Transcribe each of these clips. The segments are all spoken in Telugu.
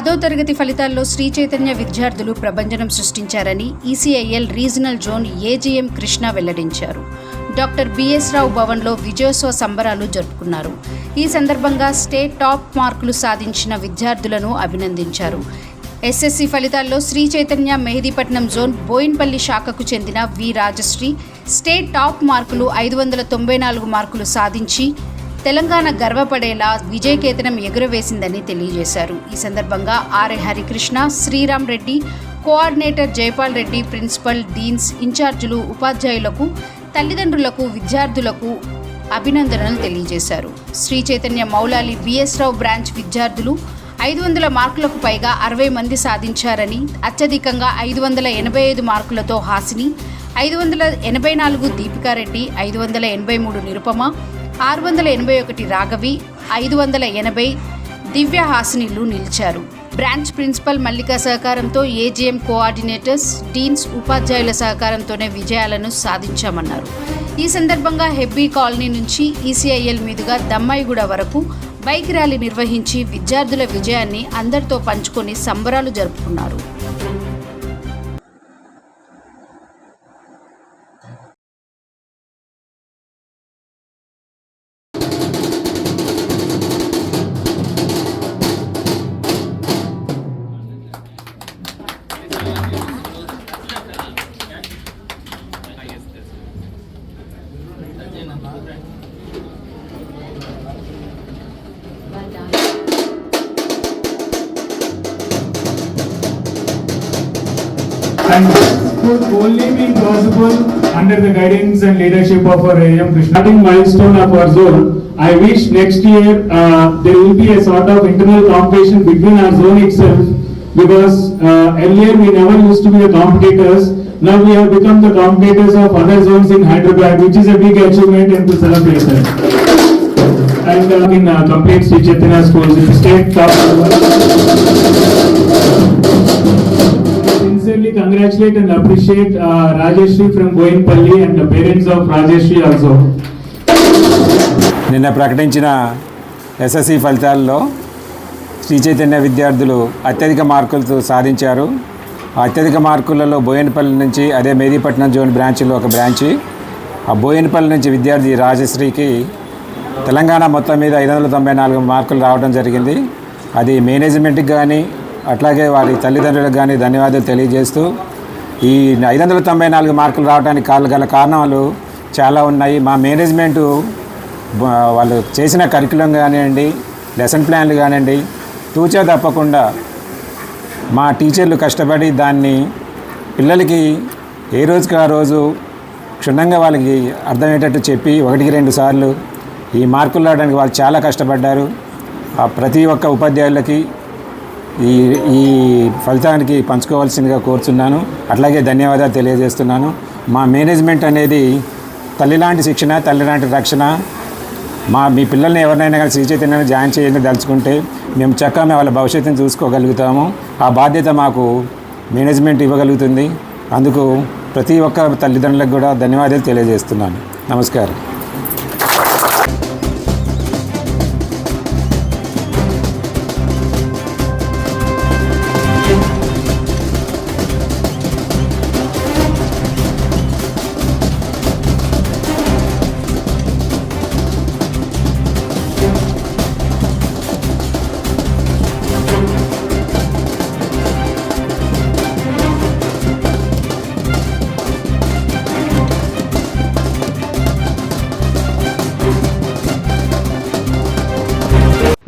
10వ తరగతి ఫలితాల్లో శ్రీ చైతన్య విద్యార్థులు ప్రభంజనం సృష్టించారని ECIL regional zone AGM Krishna వెల్లడించారు. డాక్టర్ బిఎస్ రావు భవన్లో విజయోత్సవ సంబరాలు జరుపుకున్నారు. ఈ సందర్భంగా స్టేట్ టాప్ మార్కులు సాధించిన విద్యార్థులను అభినందించారు. ఎస్ఎస్సి ఫలితాల్లో శ్రీ చైతన్య మెహదీపట్నం జోన్ బోయిన్పల్లి శాఖకు చెందిన వి రాజశ్రీ స్టేట్ టాప్ మార్కులు 594 మార్కులు సాధించి తెలంగాణ గర్వపడేలా విజయకేతనం ఎగురవేసిందని తెలియజేశారు. ఈ సందర్భంగా RA Harikrishna, Sriram Reddy, coordinator Jaipal Reddy, principal, deans, ఇన్ఛార్జీలు, ఉపాధ్యాయులకు, తల్లిదండ్రులకు, విద్యార్థులకు అభినందనలు తెలియజేశారు. శ్రీ చైతన్య మౌలాలి బిఎస్ రావు బ్రాంచ్ విద్యార్థులు 500 మార్కులకు పైగా 60 మంది సాధించారని, అత్యధికంగా 585 మార్కులతో హాసిని, 584 దీపికారెడ్డి, 583 నిరుపమ, 681 రాఘవి, 580 దివ్య హాసినిలు నిలిచారు. బ్రాంచ్ ప్రిన్సిపల్ మల్లిక సహకారంతో ఏజీఎం కోఆర్డినేటర్స్, డీన్స్, ఉపాధ్యాయుల సహకారంతోనే విజయాలను సాధించామన్నారు. ఈ సందర్భంగా హెబ్బీ కాలనీ నుంచి ఈసీఐఎల్ మీదుగా దమ్మాయిగూడ వరకు బైక్ ర్యాలీ నిర్వహించి విద్యార్థుల విజయాన్ని అందరితో పంచుకొని సంబరాలు జరుపుకున్నారు. And this could only be possible under the guidance and leadership of our AM Krishna. Starting milestone of our zone, I wish next year there will be a sort of internal competition between our zone itself, because earlier we never used to be the competitors. Now we have become the competitors of other zones in Hyderabad, which is a big achievement and to celebrate that. And in complete Sri Chaitanya schools, in state top. Sincerely congratulate and appreciate Rajeshri from Boinpalli and the parents of Rajeshri also. నిన్న ప్రకటించిన ఎస్ఎస్సి ఫలితాల్లో శ్రీ చైతన్య విద్యార్థులు అత్యధిక మార్కులతో సాధించారు. అత్యధిక మార్కులలో బోయినపల్లి నుంచి, అదే మెహదీపట్నం జోన్ బ్రాంచ్లో ఒక బ్రాంచి, ఆ బోయినపల్లి నుంచి విద్యార్థి రాజశ్రీకి తెలంగాణ మొత్తం మీద 594 మార్కులు రావడం జరిగింది. అది మేనేజ్మెంట్కి కానీ అట్లాగే వారి తల్లిదండ్రులకు కానీ ధన్యవాదాలు తెలియజేస్తూ, ఈ 594 మార్కులు రావడానికి గల కారణాలు చాలా ఉన్నాయి. మా మేనేజ్మెంటు వాళ్ళు చేసిన కరికులం కానివ్వండి, లెసన్ ప్లాన్లు కానివ్వండి, తూచా తప్పకుండా మా టీచర్లు కష్టపడి దాన్ని పిల్లలకి ఏ రోజుకి ఆ రోజు క్షుణ్ణంగా వాళ్ళకి అర్థమయ్యేటట్టు చెప్పి 1-2 సార్లు ఈ మార్కులు రావడానికి వాళ్ళు చాలా కష్టపడ్డారు. ప్రతి ఒక్క ఉపాధ్యాయులకి ఈ ఫలితానికి పంచుకోవాల్సిందిగా కోరుతున్నాను. అట్లాగే ధన్యవాదాలు తెలియజేస్తున్నాను. మా మేనేజ్మెంట్ అనేది తల్లిలాంటి శిక్షణ, తల్లిలాంటి రక్షణ. మీ పిల్లల్ని ఎవరినైనా కానీ శ్రీ చైతన్యాన్ని జాయిన్ చేయండి దలుచుకుంటే మేము చక్కగా వాళ్ళ భవిష్యత్తుని చూసుకోగలుగుతాము. ఆ బాధ్యత మాకు మేనేజ్మెంట్ ఇవ్వగలుగుతుంది. అందుకు ప్రతి ఒక్క తల్లిదండ్రులకు కూడా ధన్యవాదాలు తెలియజేస్తున్నాను. నమస్కారం.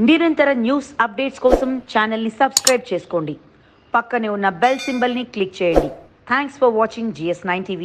నిరంతర న్యూస్ అప్డేట్స్ కోసం ఛానల్ని సబ్స్క్రైబ్ చేసుకోండి. పక్కనే ఉన్న బెల్ సింబల్ని క్లిక్ చేయండి. Thanks for watching GS9 TV.